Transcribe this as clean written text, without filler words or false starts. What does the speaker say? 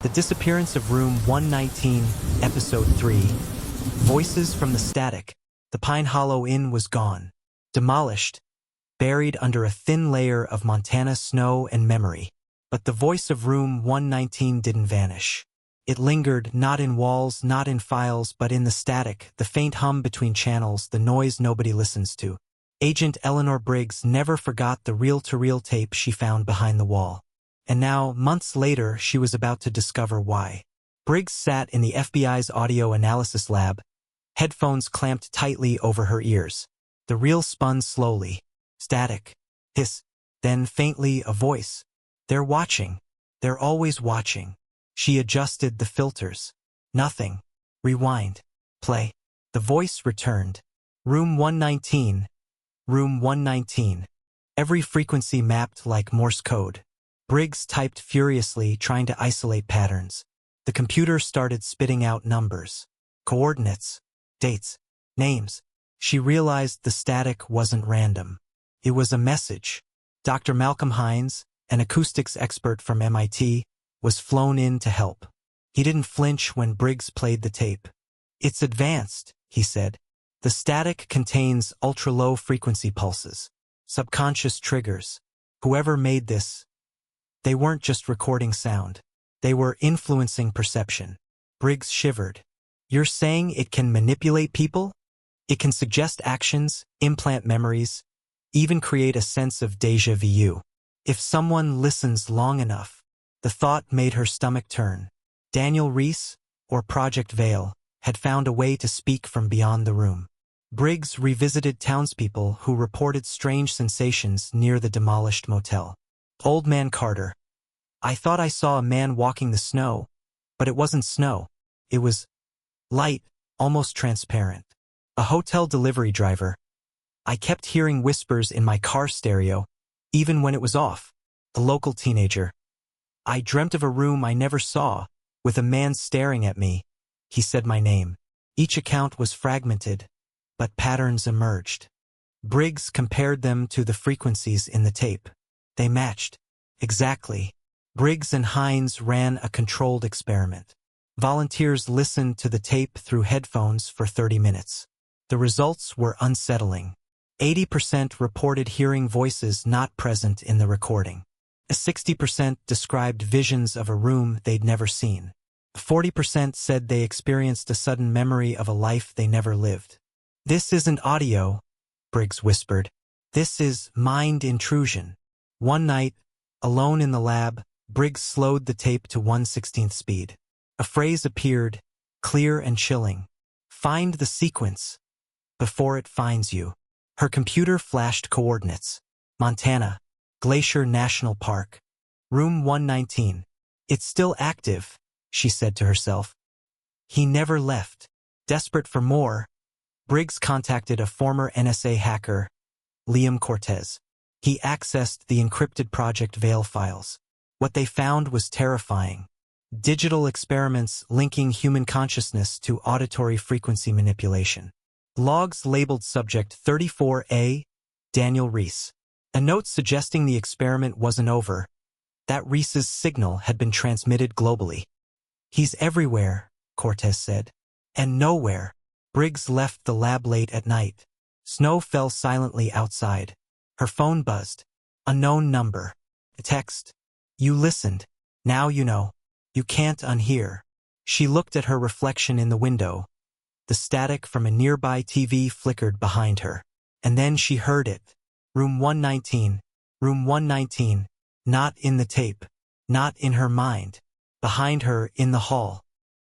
The Disappearance of Room 119, Episode 3. Voices from the static. The Pine Hollow Inn was gone. Demolished. Buried under a thin layer of Montana snow and memory. But the voice of Room 119 didn't vanish. It lingered, not in walls, not in files, but in the static, the faint hum between channels, the noise nobody listens to. Agent Eleanor Briggs never forgot the reel-to-reel tape she found behind the wall. And now, months later, she was about to discover why. Briggs sat in the FBI's audio analysis lab, headphones clamped tightly over her ears. The reel spun slowly. Static. Hiss. Then faintly a voice. They're watching. They're always watching. She adjusted the filters. Nothing. Rewind. Play. The voice returned. Room 119. Room 119. Every frequency mapped like Morse code. Briggs typed furiously, trying to isolate patterns. The computer started spitting out numbers. Coordinates. Dates. Names. She realized the static wasn't random. It was a message. Dr. Malcolm Hines, an acoustics expert from MIT, was flown in to help. He didn't flinch when Briggs played the tape. "It's advanced," he said. "The static contains ultra-low frequency pulses. Subconscious triggers. Whoever made this, they weren't just recording sound. They were influencing perception." Briggs shivered. "You're saying it can manipulate people? It can suggest actions, implant memories, even create a sense of déjà vu. If someone listens long enough." The thought made her stomach turn. Daniel Reese, or Project Veil, had found a way to speak from beyond the room. Briggs revisited townspeople who reported strange sensations near the demolished motel. Old Man Carter. "I thought I saw a man walking the snow, but it wasn't snow. It was light, almost transparent." A hotel delivery driver. "I kept hearing whispers in my car stereo, even when it was off." A local teenager. "I dreamt of a room I never saw, with a man staring at me. He said my name." Each account was fragmented, but patterns emerged. Briggs compared them to the frequencies in the tape. They matched. Exactly. Briggs and Hines ran a controlled experiment. Volunteers listened to the tape through headphones for 30 minutes. The results were unsettling. 80% reported hearing voices not present in the recording. 60% described visions of a room they'd never seen. 40% said they experienced a sudden memory of a life they never lived. "This isn't audio," Briggs whispered. "This is mind intrusion." One night, alone in the lab, Briggs slowed the tape to 1/16th speed. A phrase appeared, clear and chilling. "Find the sequence before it finds you." Her computer flashed coordinates. Montana. Glacier National Park. Room 119. "It's still active," she said to herself. "He never left." Desperate for more, Briggs contacted a former NSA hacker, Liam Cortez. He accessed the encrypted Project Veil files. What they found was terrifying. Digital experiments linking human consciousness to auditory frequency manipulation. Logs labeled Subject 34A, Daniel Reese. A note suggesting the experiment wasn't over, that Reese's signal had been transmitted globally. "He's everywhere," Cortez said. "And nowhere." Briggs left the lab late at night. Snow fell silently outside. Her phone buzzed. Unknown number. A text. "You listened. Now you know. You can't unhear." She looked at her reflection in the window. The static from a nearby TV flickered behind her. And then she heard it. Room 119. Room 119. Not in the tape. Not in her mind. Behind her in the hall.